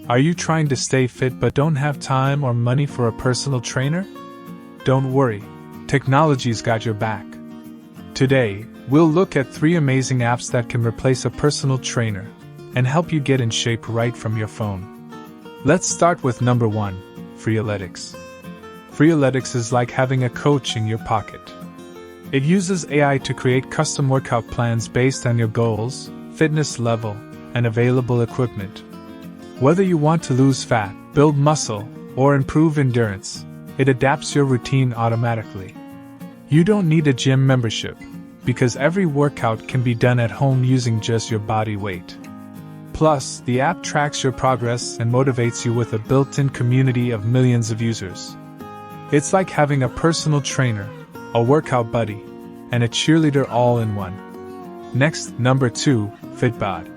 Are you trying to stay fit but don't have time or money for a personal trainer? Don't worry, technology's got your back. Today, we'll look at 3 amazing apps that can replace a personal trainer and help you get in shape right from your phone. Let's start with number 1, Freeletics. Freeletics is like having a coach in your pocket. It uses AI to create custom workout plans based on your goals, fitness level, and available equipment. Whether you want to lose fat, build muscle, or improve endurance, it adapts your routine automatically. You don't need a gym membership, because every workout can be done at home using just your body weight. Plus, the app tracks your progress and motivates you with a built-in community of millions of users. It's like having a personal trainer, a workout buddy, and a cheerleader all in one. Next, number 2, Fitbod.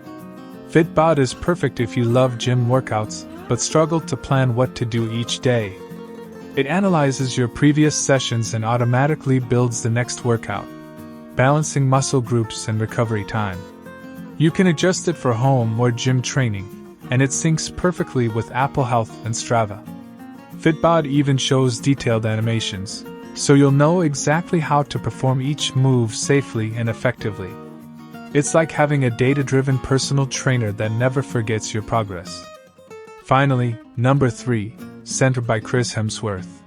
Fitbod is perfect if you love gym workouts but struggle to plan what to do each day. It analyzes your previous sessions and automatically builds the next workout, balancing muscle groups and recovery time. You can adjust it for home or gym training, and it syncs perfectly with Apple Health and Strava. Fitbod even shows detailed animations, so you'll know exactly how to perform each move safely and effectively. It's like having a data-driven personal trainer that never forgets your progress. Finally, number 3, Centr by Chris Hemsworth.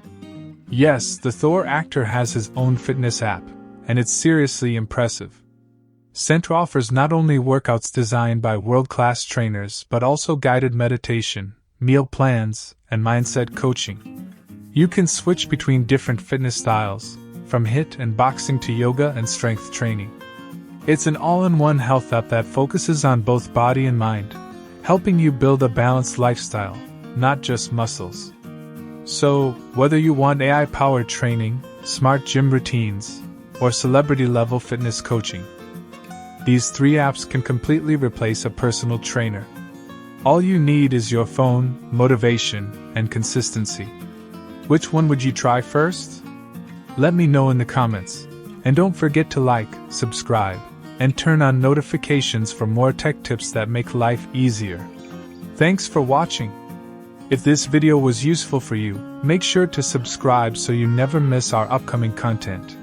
Yes, the Thor actor has his own fitness app, and it's seriously impressive. Centr offers not only workouts designed by world-class trainers but also guided meditation, meal plans, and mindset coaching. You can switch between different fitness styles, from HIIT and boxing to yoga and strength training. It's an all-in-one health app that focuses on both body and mind, helping you build a balanced lifestyle, not just muscles. So, whether you want AI-powered training, smart gym routines, or celebrity-level fitness coaching, these 3 apps can completely replace a personal trainer. All you need is your phone, motivation, and consistency. Which one would you try first? Let me know in the comments. And don't forget to like, subscribe, and turn on notifications for more tech tips that make life easier. Thanks for watching. If this video was useful for you, make sure to subscribe so you never miss our upcoming content.